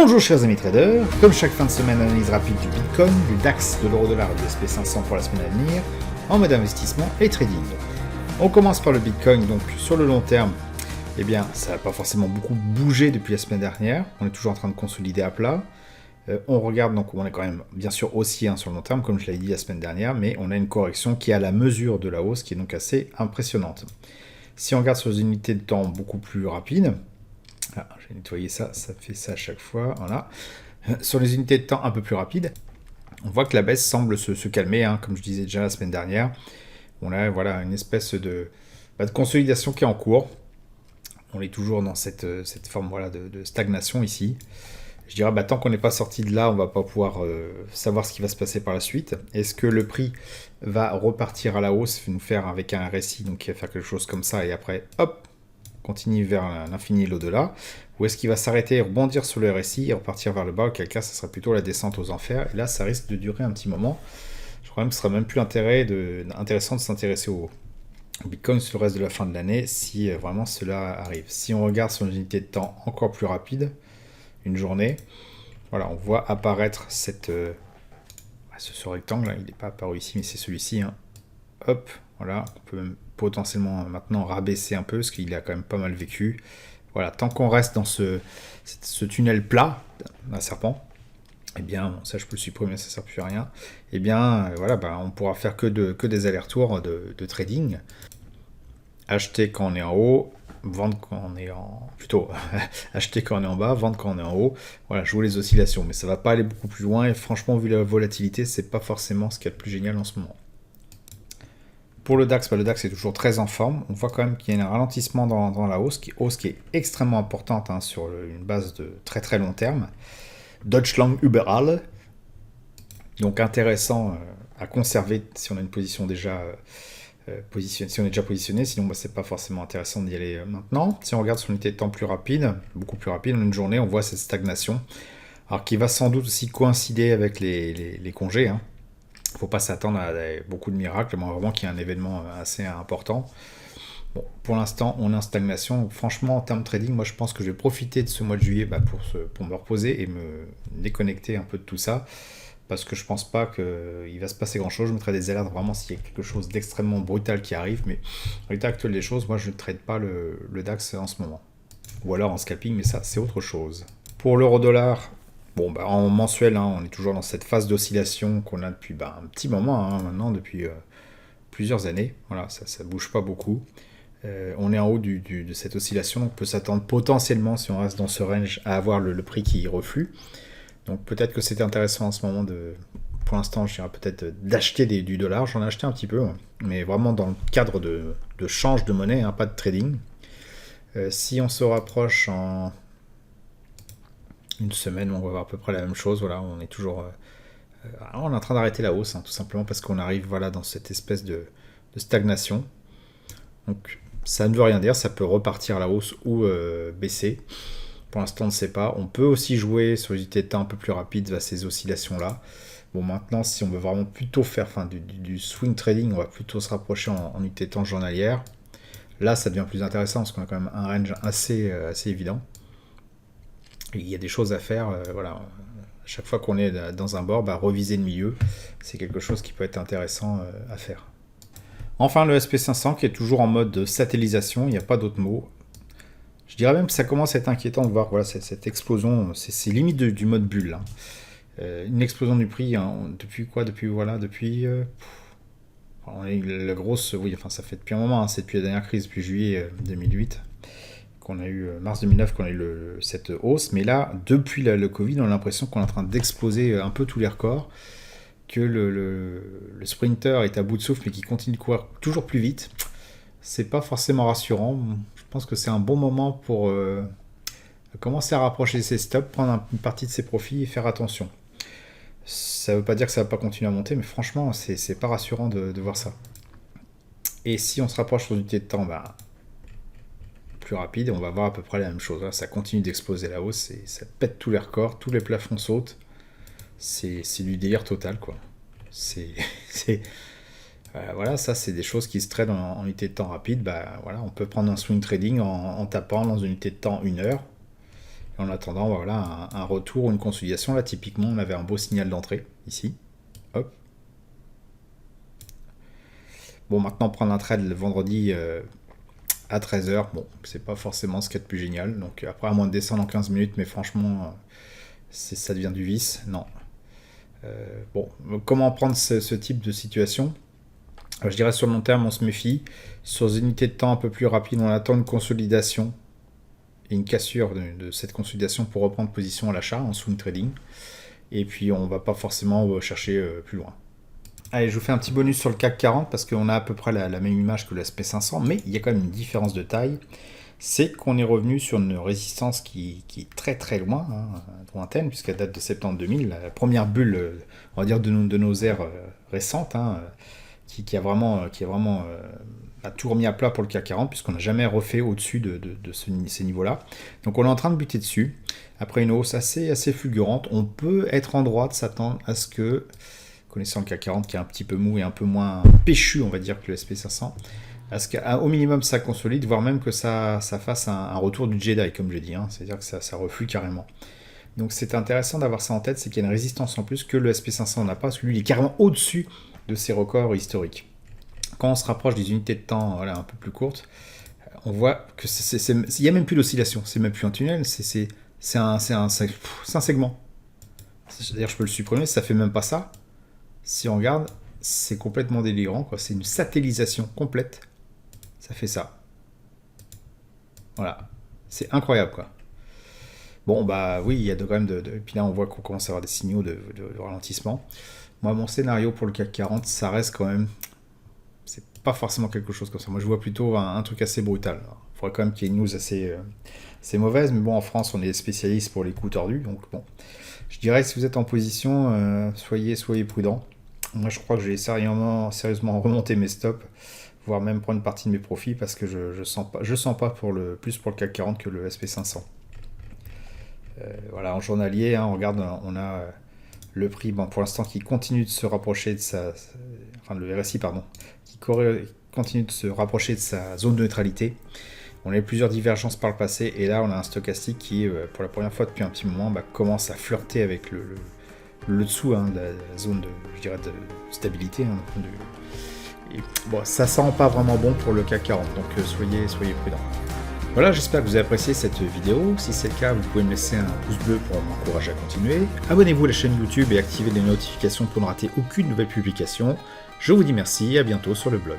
Bonjour chers amis traders, comme chaque fin de semaine, analyse rapide du Bitcoin, du DAX, de l'euro-dollar et du SP500 pour la semaine à venir, en mode investissement et trading. On commence par le Bitcoin, donc sur le long terme, eh bien ça n'a pas forcément beaucoup bougé depuis la semaine dernière, on est toujours en train de consolider à plat. On regarde, donc on est quand même bien sûr haussier sur le long terme, comme je l'avais dit la semaine dernière, mais on a une correction qui est à la mesure de la hausse, qui est donc assez impressionnante. Si on regarde sur des unités de temps beaucoup plus rapides, j'ai nettoyé ça, ça fait ça à chaque fois, voilà. Sur les unités de temps un peu plus rapides, on voit que la baisse semble se calmer, comme je disais déjà la semaine dernière. On a voilà, une espèce de consolidation qui est en cours. On est toujours dans cette forme voilà, de stagnation ici. Je dirais, tant qu'on n'est pas sorti de là, on ne va pas pouvoir savoir ce qui va se passer par la suite. Est-ce que le prix va repartir à la hausse, nous faire avec un RSI, donc qui va faire quelque chose comme ça, et après, hop, continue vers l'infini et l'au-delà, ou est-ce qu'il va s'arrêter, rebondir sur le RSI et repartir vers le bas, auquel cas ça sera plutôt la descente aux enfers, et là ça risque de durer un petit moment. Je crois même que ce sera même plus intéressant de s'intéresser au Bitcoin sur le reste de la fin de l'année, si vraiment cela arrive. Si on regarde sur une unité de temps encore plus rapide, une journée, voilà, on voit apparaître ce rectangle, il n'est pas apparu ici, mais c'est celui-ci, hop, voilà, on peut même potentiellement maintenant rabaisser un peu, parce qu'il a quand même pas mal vécu. Voilà, tant qu'on reste dans ce tunnel plat, un serpent, eh bien, bon, ça je peux le supprimer, ça ne sert plus à rien, eh bien, voilà, on pourra faire que des allers-retours de trading. Acheter quand on est en haut, vendre quand on est en... Plutôt, acheter quand on est en bas, vendre quand on est en haut. Voilà, jouer les oscillations, mais ça ne va pas aller beaucoup plus loin, et franchement, vu la volatilité, c'est pas forcément ce qu'il y a de plus génial en ce moment. Pour le DAX, le DAX est toujours très en forme. On voit quand même qu'il y a un ralentissement dans la hausse qui est extrêmement importante sur une base de très très long terme. Deutschland überall. Donc intéressant à conserver si on a une position déjà positionnée. Si on est déjà positionné, sinon c'est pas forcément intéressant d'y aller maintenant. Si on regarde sur une unité de temps plus rapide, beaucoup plus rapide, en une journée, on voit cette stagnation. Alors qui va sans doute aussi coïncider avec les congés. Il ne faut pas s'attendre à beaucoup de miracles, mais vraiment qu'il y ait un événement assez important. Bon, pour l'instant, on est en stagnation. Franchement, en termes de trading, moi je pense que je vais profiter de ce mois de juillet pour me reposer et me déconnecter un peu de tout ça. Parce que je pense pas qu'il va se passer grand chose. Je mettrai des alertes vraiment s'il y a quelque chose d'extrêmement brutal qui arrive. Mais en l'état actuel des choses, moi je ne trade pas le DAX en ce moment. Ou alors en scalping, mais ça c'est autre chose. Pour l'euro-dollar, bon, en mensuel, on est toujours dans cette phase d'oscillation qu'on a depuis un petit moment, maintenant, depuis plusieurs années. Voilà, ça ne bouge pas beaucoup. On est en haut de cette oscillation, donc on peut s'attendre potentiellement, si on reste dans ce range, à avoir le prix qui reflue. Donc peut-être que c'est intéressant en ce moment pour l'instant, je dirais peut-être d'acheter du dollar. J'en ai acheté un petit peu, mais vraiment dans le cadre de change de monnaie, pas de trading. Si on se rapproche en une semaine, on va voir à peu près la même chose. Voilà, on est toujours on est en train d'arrêter la hausse, tout simplement parce qu'on arrive dans cette espèce de stagnation. Donc ça ne veut rien dire, ça peut repartir à la hausse ou baisser. Pour l'instant, on ne sait pas. On peut aussi jouer sur les unités de temps un peu plus rapides à ces oscillations-là. Bon, maintenant, si on veut vraiment plutôt faire du swing trading, on va plutôt se rapprocher en unité de temps journalière. Là, ça devient plus intéressant parce qu'on a quand même un range assez évident. Et il y a des choses à faire. Voilà. Chaque fois qu'on est dans un bord, reviser le milieu, c'est quelque chose qui peut être intéressant à faire. Enfin, le SP500 qui est toujours en mode satellisation, il n'y a pas d'autre mot. Je dirais même que ça commence à être inquiétant de voir cette explosion, c'est limite du mode bulle. Une explosion du prix, depuis la grosse, ça fait depuis un moment, c'est depuis la dernière crise, depuis juillet 2008, qu'on a eu, mars 2009, qu'on a eu cette hausse, mais là, depuis le Covid, on a l'impression qu'on est en train d'exploser un peu tous les records, que le sprinter est à bout de souffle, mais qui continue de courir toujours plus vite. C'est pas forcément rassurant. Je pense que c'est un bon moment pour commencer à rapprocher ses stops, prendre une partie de ses profits et faire attention. Ça veut pas dire que ça va pas continuer à monter, mais franchement, c'est pas rassurant de voir ça. Et si on se rapproche sur l'unité de temps plus rapide, on va voir à peu près la même chose. Là, ça continue d'exploser la hausse, et ça pète tous les records, tous les plafonds sautent. C'est du délire total, quoi. Voilà, ça c'est des choses qui se tradent en unité de temps rapide. Voilà, on peut prendre un swing trading en tapant dans une unité de temps 1 heure. En attendant, voilà, un retour, une consolidation. Là, typiquement, on avait un beau signal d'entrée, ici. Hop. Bon, maintenant, prendre un trade le vendredi à 13h, bon, c'est pas forcément ce qu'il y a de plus génial. Donc, après, à moins de descendre en 15 minutes, mais franchement, ça devient du vice. Non. Bon, comment prendre ce type de situation? Je dirais sur le long terme, on se méfie. Sur des unités de temps un peu plus rapides, on attend une consolidation et une cassure de cette consolidation pour reprendre position à l'achat en swing trading. Et puis on va pas forcément chercher plus loin. Allez, je vous fais un petit bonus sur le CAC 40 parce qu'on a à peu près la même image que le SP500, mais il y a quand même une différence de taille. C'est qu'on est revenu sur une résistance qui est très très loin, lointaine, puisqu'elle date de septembre 2000, la première bulle, on va dire, de nos ères récentes, qui a vraiment a tout remis à plat pour le CAC 40, puisqu'on n'a jamais refait au-dessus de ces niveaux-là. Donc on est en train de buter dessus. Après une hausse assez fulgurante, on peut être en droit de s'attendre à ce que, connaissant le CAC 40 qui est un petit peu mou et un peu moins péchu, on va dire, que le SP500, à ce qu'au minimum ça consolide, voire même que ça fasse un retour du Jedi, comme je dis, c'est-à-dire que ça reflue carrément. Donc c'est intéressant d'avoir ça en tête, c'est qu'il y a une résistance en plus que le SP500 n'a pas, parce que lui il est carrément au-dessus de ses records historiques. Quand on se rapproche des unités de temps voilà, un peu plus courtes, on voit que il n'y a même plus d'oscillation, c'est même plus un tunnel, c'est un segment. C'est-à-dire je peux le supprimer, ça fait même pas ça. Si on regarde, c'est complètement délirant, quoi. C'est une satellisation complète. Ça fait ça. Voilà. C'est incroyable, quoi. Bon, bah oui, il y a quand même et puis là, on voit qu'on commence à avoir des signaux de ralentissement. Moi, mon scénario pour le CAC 40, ça reste quand même... C'est pas forcément quelque chose comme ça. Moi, je vois plutôt un truc assez brutal. Il faudrait quand même qu'il y ait une news assez mauvaise. Mais bon, en France, on est spécialiste pour les coups tordus. Donc bon, je dirais que si vous êtes en position, soyez prudent. Moi, je crois que j'ai sérieusement remonté mes stops, voire même prendre une partie de mes profits parce que je sens pas plus pour le CAC 40 que le SP500. Voilà, en journalier, on regarde, on a le prix, bon, pour l'instant, qui continue de se rapprocher de le RSI, pardon, qui continue de se rapprocher de sa zone de neutralité. On a eu plusieurs divergences par le passé, et là, on a un stochastique qui, pour la première fois depuis un petit moment, commence à flirter avec le dessous de la zone de stabilité. Et, bon, ça sent pas vraiment bon pour le CAC 40, donc soyez prudents. Voilà, j'espère que vous avez apprécié cette vidéo. Si c'est le cas, vous pouvez me laisser un pouce bleu pour m'encourager à continuer. Abonnez-vous à la chaîne YouTube et activez les notifications pour ne rater aucune nouvelle publication. Je vous dis merci et à bientôt sur le blog.